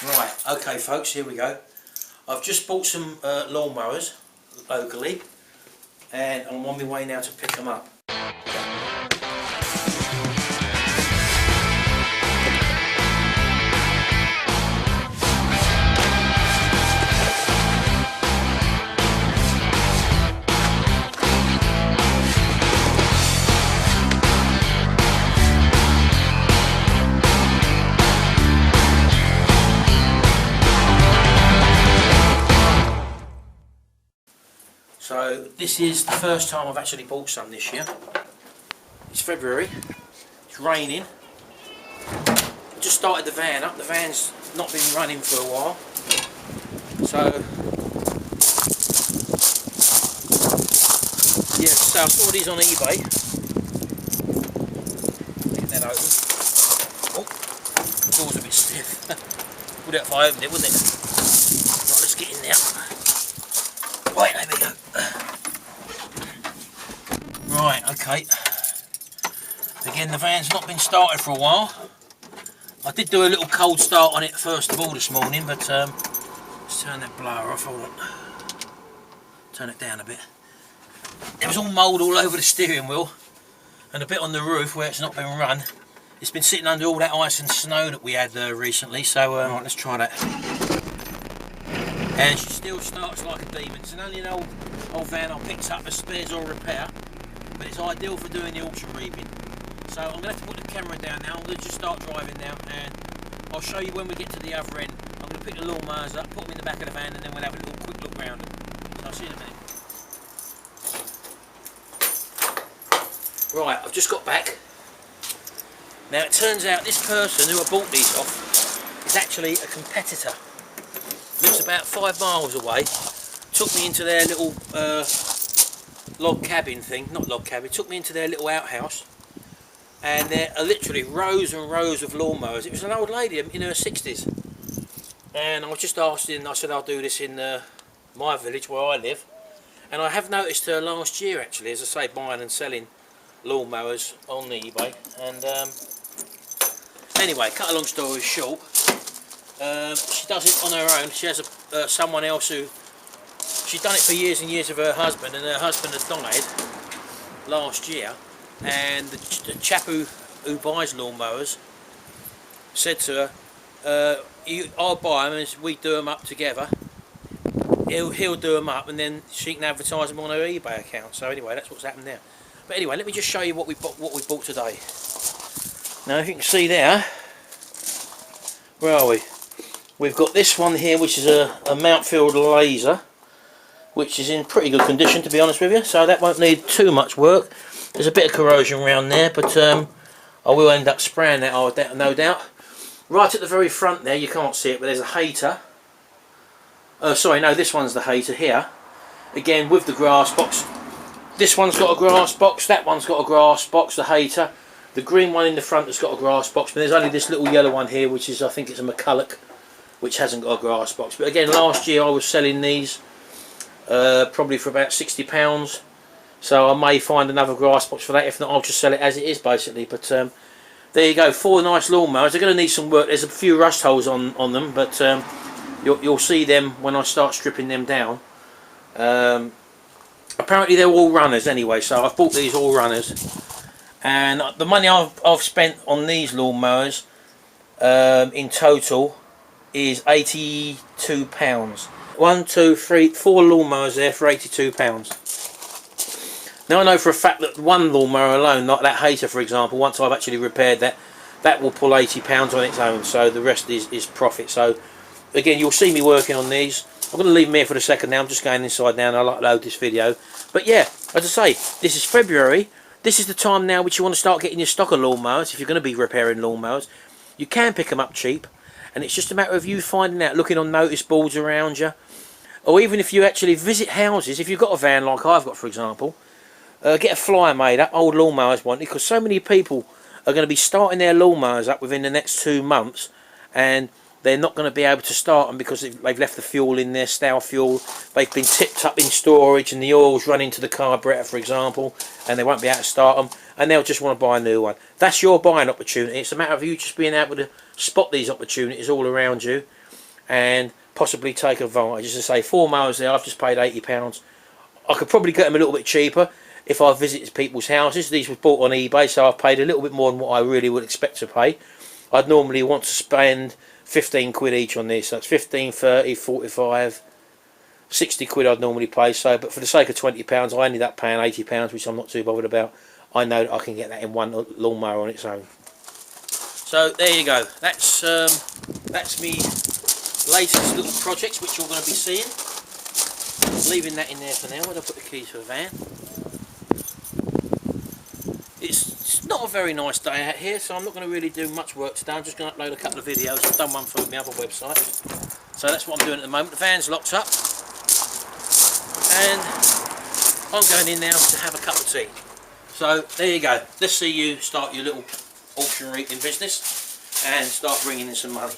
Right, okay folks, here we go. I've just bought some lawnmowers locally and I'm on my way now to pick them up. So this is the first time I've actually bought some this year. It's February, it's raining. I just started the van up, the van's not been running for a while. So, yeah, so I saw these on eBay. Get that open. Oh, the door's a bit stiff. Would it if I opened it, wouldn't it? Right, let's get in there. Right, there we go. Right, okay. Again, the van's not been started for a while. I did do a little cold start on it first of all this morning, but let's turn that blower off. Hold on. Turn it down a bit. There was all mould all over the steering wheel and a bit on the roof where it's not been run. It's been sitting under all that ice and snow that we had recently, so right, let's try that. And she still starts like a demon. It's only an old van I picked up as spares or repair, but it's ideal for doing the auction reaping. So I'm going to have to put the camera down now. I'm going to just start driving now, and I'll show you when we get to the other end. I'm going to pick the lawnmowers up, put them in the back of the van, and then we'll have a little quick look round them. So I'll see you in a minute. Right, I've just got back. Now it turns out this person who I bought these off is actually a competitor. Lives about 5 miles away. Took me into their little log cabin thing, not log cabin, took me into their little outhouse, and there are literally rows and rows of lawnmowers. It was an old lady in her 60s, and I was just asking, I said I'll do this in my village where I live, and I have noticed her last year actually, as I say, buying and selling lawnmowers on eBay. And anyway, cut a long story short, she does it on her own. She has someone else who, she's done it for years and years with her husband, and her husband has died last year, and the chap who buys lawnmowers said to her, I'll buy them and we do them up together. He'll do them up and then she can advertise them on her eBay account. So anyway, that's what's happened there. But anyway, let me just show you what we bought today. Now, if you can see there, where are we? We've got this one here, which is a Mountfield Laser, which is in pretty good condition, to be honest with you, so that won't need too much work. There's a bit of corrosion around there, but I will end up spraying that, no doubt. Right at the very front there, you can't see it, but there's a hater. Sorry, no, this one's the hater here. Again, with the grass box. This one's got a grass box, that one's got a grass box, the hater. The green one in the front has got a grass box, but there's only this little yellow one here, which is, I think it's a McCulloch, which hasn't got a grass box. But again, last year I was selling these probably for about £60, so I may find another grass box for that. If not, I'll just sell it as it is basically. But there you go, 4 nice lawnmowers. They're going to need some work. There's a few rust holes on them, but you'll see them when I start stripping them down. Apparently they're all runners anyway, so I've bought these all runners, and the money I've spent on these lawnmowers in total is £82. 1, 2, 3, 4 lawnmowers there for £82. Now I know for a fact that one lawnmower alone, like that hater for example, once I've actually repaired that will pull £80 on its own, so the rest is profit. So again, you'll see me working on these. I'm going to leave them here for the second now. I'm just going inside now and I'll upload this video. But yeah, as I say, this is February. This is the time now which you want to start getting your stock of lawnmowers. If you're going to be repairing lawnmowers, you can pick them up cheap, and it's just a matter of you finding out, looking on notice boards around you, or even if you actually visit houses. If you've got a van like I've got for example, get a flyer made up, old lawnmowers wanted, because so many people are going to be starting their lawnmowers up within the next 2 months, and they're not going to be able to start them because they've left the fuel in there, stale fuel. They've been tipped up in storage and the oil's run into the carburetor, for example, and they won't be able to start them, and they'll just want to buy a new one. That's your buying opportunity. It's a matter of you just being able to spot these opportunities all around you and possibly take advantage. As I say, 4 mowers there, I've just paid £80. I could probably get them a little bit cheaper if I visited people's houses. These were bought on eBay, so I've paid a little bit more than what I really would expect to pay. I'd normally want to spend 15 quid each on this, so it's 15, 30, 45, 60 quid I'd normally pay. So, but for the sake of £20, I ended up paying £80, which I'm not too bothered about. I know that I can get that in one lawnmower on its own. So there you go. That's me latest little projects which you're going to be seeing. Leaving that in there for now. Where do I put the keys for the van? It's not a very nice day out here, so I'm not going to really do much work today. I'm just going to upload a couple of videos. I've done one for my other website, so that's what I'm doing at the moment. The van's locked up, and I'm going in now to have a cup of tea. So there you go. Let's see you start your little auction reaping business and start bringing in some money.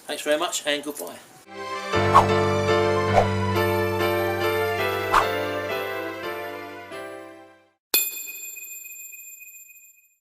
Thanks very much, and goodbye.